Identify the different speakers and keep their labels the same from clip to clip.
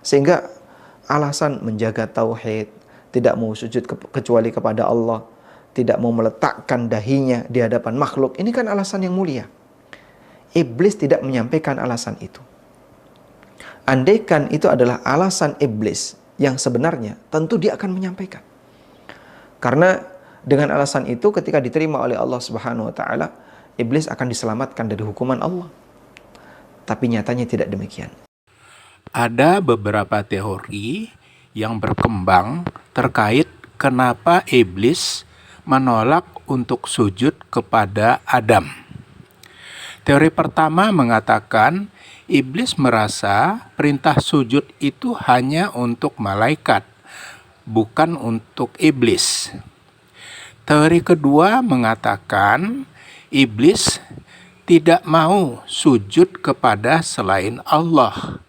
Speaker 1: Sehingga alasan menjaga tauhid, tidak mau sujud kecuali kepada Allah, tidak mau meletakkan dahinya di hadapan makhluk, ini kan alasan yang mulia. Iblis tidak menyampaikan alasan itu. Andaikan itu adalah alasan iblis yang sebenarnya, tentu dia akan menyampaikan. Karena dengan alasan itu ketika diterima oleh Allah Subhanahu wa taala, iblis akan diselamatkan dari hukuman Allah. Tapi nyatanya tidak demikian.
Speaker 2: Ada beberapa teori yang berkembang terkait kenapa iblis menolak untuk sujud kepada Adam. Teori pertama mengatakan iblis merasa perintah sujud itu hanya untuk malaikat, bukan untuk iblis. Teori kedua mengatakan iblis tidak mau sujud kepada selain Allah.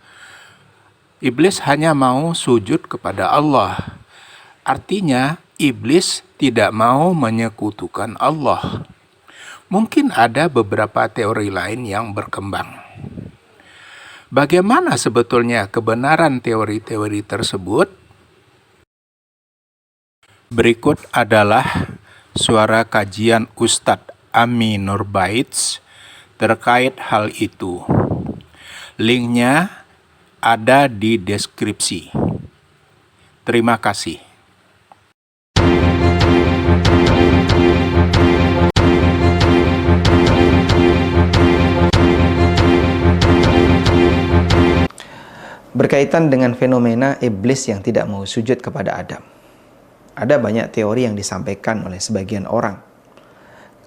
Speaker 2: Iblis hanya mau sujud kepada Allah. Artinya, iblis tidak mau menyekutukan Allah. Mungkin ada beberapa teori lain yang berkembang. Bagaimana sebetulnya kebenaran teori-teori tersebut? Berikut adalah suara kajian Ustadz Ami Nurbaits terkait hal itu. Linknya ada di deskripsi. Terima kasih.
Speaker 1: Berkaitan dengan fenomena iblis yang tidak mau sujud kepada Adam. Ada banyak teori yang disampaikan oleh sebagian orang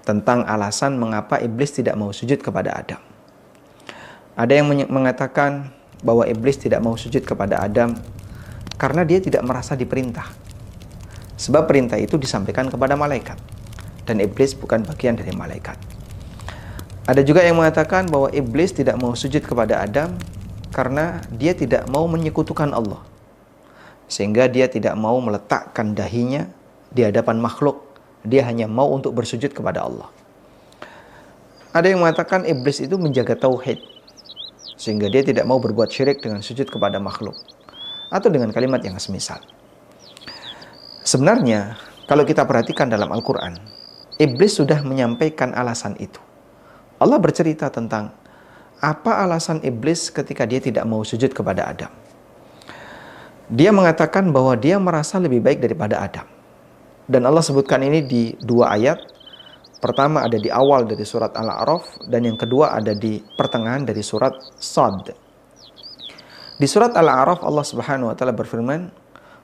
Speaker 1: tentang alasan mengapa iblis tidak mau sujud kepada Adam. Ada yang mengatakan bahwa iblis tidak mau sujud kepada Adam karena dia tidak merasa diperintah. Sebab perintah itu disampaikan kepada malaikat dan iblis bukan bagian dari malaikat. Ada juga yang mengatakan bahwa iblis tidak mau sujud kepada Adam karena dia tidak mau menyekutukan Allah, sehingga dia tidak mau meletakkan dahinya di hadapan makhluk. Dia hanya mau untuk bersujud kepada Allah. Ada yang mengatakan iblis itu menjaga tauhid, sehingga dia tidak mau berbuat syirik dengan sujud kepada makhluk, atau dengan kalimat yang semisal. Sebenarnya, kalau kita perhatikan dalam Al-Quran, iblis sudah menyampaikan alasan itu. Allah bercerita tentang apa alasan iblis ketika dia tidak mau sujud kepada Adam. Dia mengatakan bahwa dia merasa lebih baik daripada Adam. Dan Allah sebutkan ini di dua ayat. Pertama ada di awal dari surat Al-A'raf, dan yang kedua ada di pertengahan dari surat Sad. Di surat Al-A'raf Allah Subhanahu wa taala berfirman,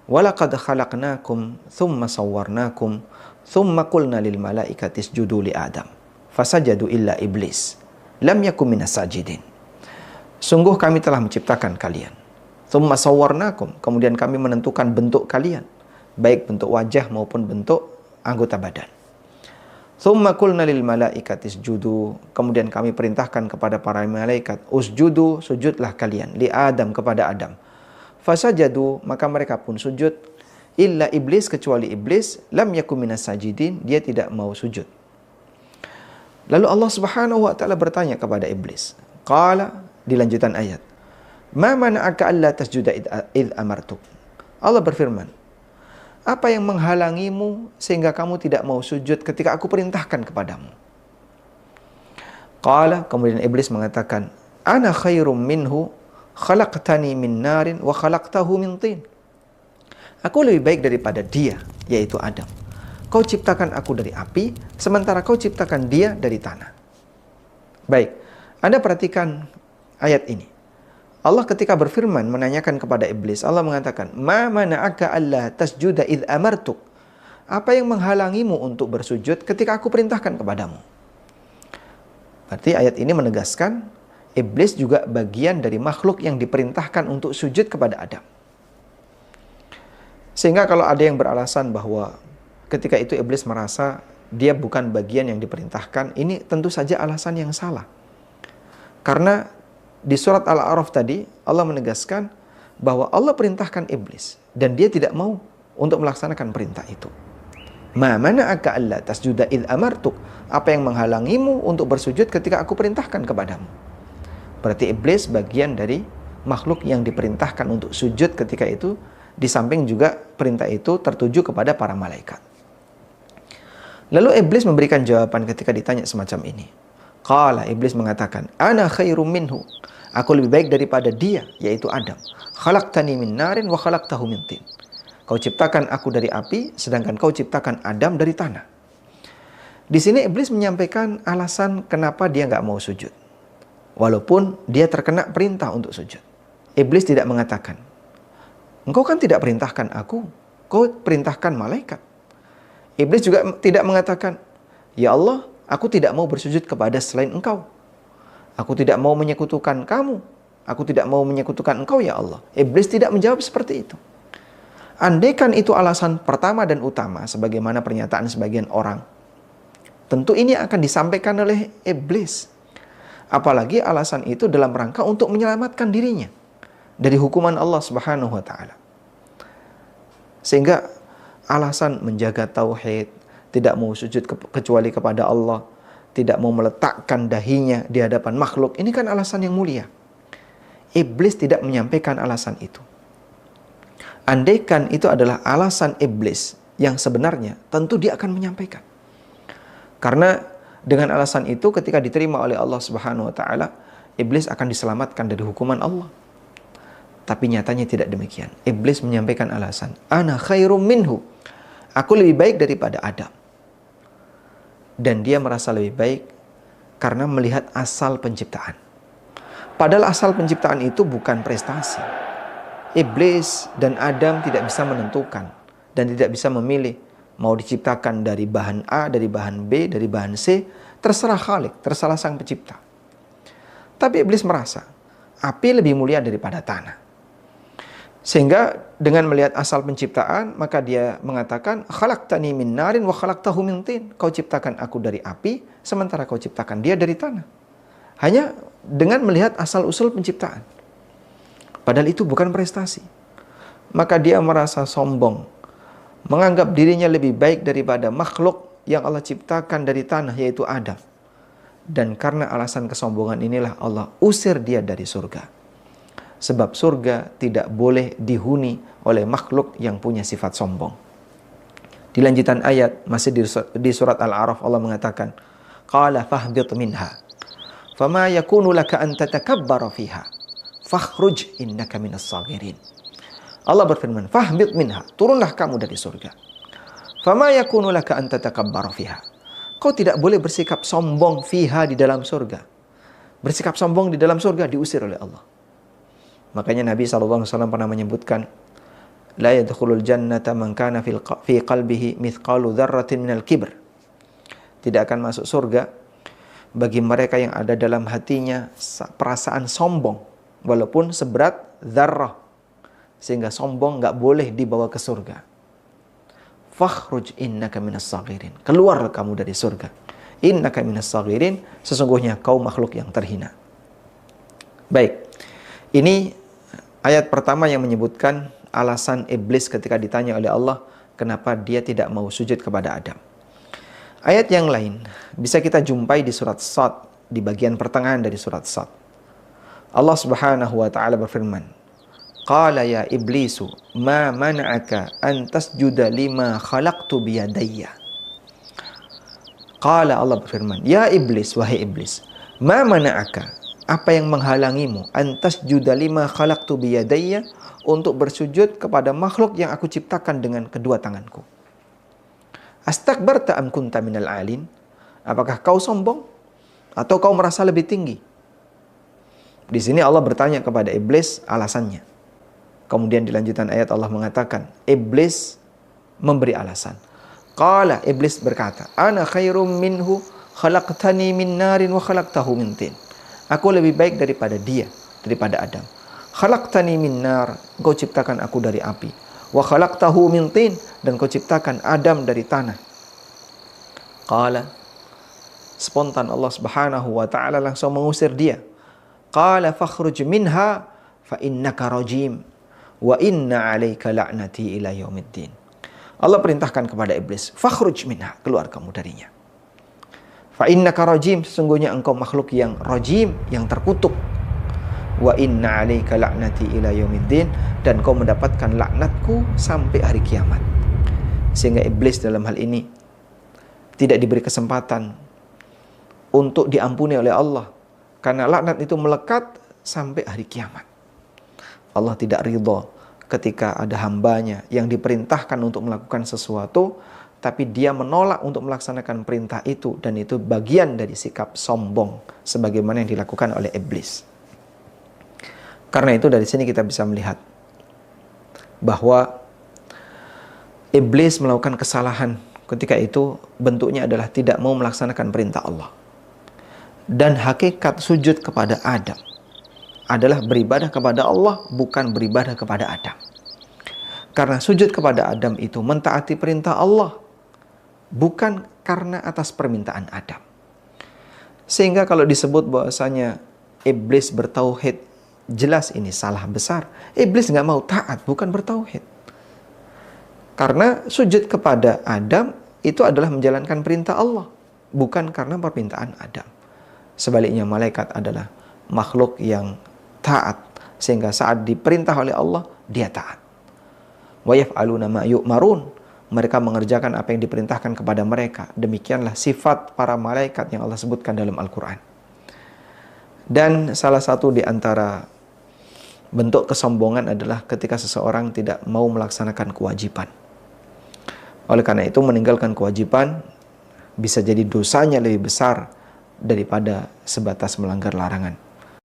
Speaker 1: "Walaqad khalaqnakum tsumma sawwarnakum tsumma qulna lil malaikati isjudu li Adam fasajadu illa iblis lam yakum minas sajidin." Sungguh kami telah menciptakan kalian. Tsumma sawwarnakum, kemudian kami menentukan bentuk kalian, baik bentuk wajah maupun bentuk anggota badan. Tsumma qulna lil malaikati isjudu, kemudian kami perintahkan kepada para malaikat, usjudu, sujudlah kalian, li Adam, kepada Adam. Fasajadu, maka mereka pun sujud, illa iblis, kecuali iblis, lam yakum minas sajidin, dia tidak mau sujud. Lalu Allah Subhanahu wa taala bertanya kepada iblis. Qala, di lanjutan ayat, "Ma mana'aka alla tasjuda id amartuk?" Allah berfirman, apa yang menghalangimu sehingga kamu tidak mau sujud ketika aku perintahkan kepadamu? Qala, kemudian iblis mengatakan, "Ana khairum minhu, khalaqtani min narin wa khalaqtahu min tin." Aku lebih baik daripada dia, yaitu Adam. Kau ciptakan aku dari api, sementara kau ciptakan dia dari tanah. Baik, Anda perhatikan ayat ini. Allah ketika berfirman menanyakan kepada iblis, Allah mengatakan, "Ma mana'aka alla tasjuda id amartuk?" Apa yang menghalangimu untuk bersujud ketika aku perintahkan kepadamu? Berarti ayat ini menegaskan iblis juga bagian dari makhluk yang diperintahkan untuk sujud kepada Adam. Sehingga kalau ada yang beralasan bahwa ketika itu iblis merasa dia bukan bagian yang diperintahkan, ini tentu saja alasan yang salah. Karena di surat Al-A'raf tadi Allah menegaskan bahwa Allah perintahkan iblis dan dia tidak mau untuk melaksanakan perintah itu. Ma mana'aka alla tasjuda id amartuk? Apa yang menghalangimu untuk bersujud ketika aku perintahkan kepadamu? Berarti iblis bagian dari makhluk yang diperintahkan untuk sujud ketika itu, di samping juga perintah itu tertuju kepada para malaikat. Lalu iblis memberikan jawaban ketika ditanya semacam ini. Qala, iblis mengatakan, ana khairum minhu. Aku lebih baik daripada dia, yaitu Adam. Khalaqtani min narin wa khalaqtahu min tin. Kau ciptakan aku dari api, sedangkan kau ciptakan Adam dari tanah. Di sini iblis menyampaikan alasan kenapa dia nggak mau sujud. Walaupun dia terkena perintah untuk sujud. Iblis tidak mengatakan, engkau kan tidak perintahkan aku, kau perintahkan malaikat. Iblis juga tidak mengatakan, ya Allah, aku tidak mau bersujud kepada selain engkau. Aku tidak mau menyekutukan kamu. Aku tidak mau menyekutukan engkau ya Allah. Iblis tidak menjawab seperti itu. Andaikan itu alasan pertama dan utama, sebagaimana pernyataan sebagian orang, tentu ini akan disampaikan oleh iblis. Apalagi alasan itu dalam rangka untuk menyelamatkan dirinya dari hukuman Allah Subhanahu wa Ta'ala. Sehingga alasan menjaga tauhid, tidak mau sujud kecuali kepada Allah, tidak mau meletakkan dahinya di hadapan makhluk, ini kan alasan yang mulia. Iblis tidak menyampaikan alasan itu. Andaikan itu adalah alasan iblis yang sebenarnya, tentu dia akan menyampaikan. Karena dengan alasan itu ketika diterima oleh Allah Subhanahu wa Ta'ala, iblis akan diselamatkan dari hukuman Allah. Tapi nyatanya tidak demikian. Iblis menyampaikan alasan, ana khairum minhu. Aku lebih baik daripada Adam. Dan dia merasa lebih baik karena melihat asal penciptaan. Padahal asal penciptaan itu bukan prestasi. Iblis dan Adam tidak bisa menentukan dan tidak bisa memilih mau diciptakan dari bahan A, dari bahan B, dari bahan C, terserah Khalik, terserah sang pencipta. Tapi iblis merasa api lebih mulia daripada tanah. Sehingga dengan melihat asal penciptaan, maka dia mengatakan, khalaqtani min narin wa khalaqtahu min tin. Kau ciptakan aku dari api, sementara kau ciptakan dia dari tanah. Hanya dengan melihat asal-usul penciptaan. Padahal itu bukan prestasi. Maka dia merasa sombong, menganggap dirinya lebih baik daripada makhluk yang Allah ciptakan dari tanah, yaitu Adam. Dan karena alasan kesombongan inilah Allah usir dia dari surga. Sebab surga tidak boleh dihuni oleh makhluk yang punya sifat sombong. Di lanjutan ayat, masih di surat Al-A'raf, Allah mengatakan, Qala fahbit minha, fama yakunu laka an tatakabbara fiha, fakhruj innaka minas sagirin. Allah berfirman, fahbit minha, turunlah kamu dari surga. Fama yakunu laka an tatakabbara fiha. Kau tidak boleh bersikap sombong fiha, di dalam surga. Bersikap sombong di dalam surga diusir oleh Allah. Makanya Nabi SAW pernah menyebutkan, La yadkhulul jannata man kana fi qalbihi mithqalu dzarratin minal kibr. Tidak akan masuk surga bagi mereka yang ada dalam hatinya perasaan sombong, walaupun seberat dzarrah. Sehingga sombong gak boleh dibawa ke surga. Fakhruj innaka minas sagirin. Keluar kamu dari surga. Innaka minas sagirin, sesungguhnya kau makhluk yang terhina. Baik, ini ayat pertama yang menyebutkan alasan iblis ketika ditanya oleh Allah kenapa dia tidak mau sujud kepada Adam. Ayat yang lain bisa kita jumpai di surat Sad, di bagian pertengahan dari surat Sad. Allah Subhanahu wa Ta'ala berfirman, Qala ya iblisu ma mana'aka an tasjuda lima khalaqtu biyadayya. Qala, Allah berfirman, ya iblis, wahai iblis, ma mana'aka, apa yang menghalangimu, antas juda lima khalaqtu biyadayya, untuk bersujud kepada makhluk yang aku ciptakan dengan kedua tanganku. Astakbarta am kunta minal alin? Apakah kau sombong atau kau merasa lebih tinggi? Di sini Allah bertanya kepada iblis alasannya. Kemudian di lanjutan ayat Allah mengatakan, iblis memberi alasan. Qala, iblis berkata, ana khairum minhu khalaqtani min narin wa khalaqtahu min tin. Aku lebih baik daripada dia, daripada Adam. Khalaqtani min nar, engkau ciptakan aku dari api. Wa khalaqtahu min tin, dan kau ciptakan Adam dari tanah. Qala, spontan Allah Subhanahu wa Ta'ala langsung mengusir dia. Qala fakhruj minha fa innaka rajim wa inna 'alaika la'nati ila yaumiddin. Allah perintahkan kepada iblis, fakhruj minha, keluar kamu darinya. Fa innaka rajim, sesungguhnya engkau makhluk yang rajim, yang terkutuk. wa inna 'alaika la'nati ila yaumiddin, dan kau mendapatkan laknatku sampai hari kiamat. Sehingga iblis dalam hal ini tidak diberi kesempatan untuk diampuni oleh Allah, karena laknat itu melekat sampai hari kiamat. Allah tidak ridha ketika ada hambanya yang diperintahkan untuk melakukan sesuatu, tapi dia menolak untuk melaksanakan perintah itu, dan itu bagian dari sikap sombong sebagaimana yang dilakukan oleh iblis. Karena itu dari sini kita bisa melihat bahwa iblis melakukan kesalahan ketika itu bentuknya adalah tidak mau melaksanakan perintah Allah. Dan hakikat sujud kepada Adam adalah beribadah kepada Allah, bukan beribadah kepada Adam. Karena sujud kepada Adam itu mentaati perintah Allah, bukan karena atas permintaan Adam. Sehingga kalau disebut bahwasanya iblis bertauhid, jelas ini salah besar. Iblis nggak mau taat, bukan bertauhid. Karena sujud kepada Adam itu adalah menjalankan perintah Allah, bukan karena permintaan Adam. Sebaliknya malaikat adalah makhluk yang taat, sehingga saat diperintah oleh Allah dia taat. Wa yaf'aluna ma yu'marun, mereka mengerjakan apa yang diperintahkan kepada mereka. Demikianlah sifat para malaikat yang Allah sebutkan dalam Al-Quran. Dan salah satu di antara bentuk kesombongan adalah ketika seseorang tidak mau melaksanakan kewajiban. Oleh karena itu meninggalkan kewajiban bisa jadi dosanya lebih besar daripada sebatas melanggar larangan.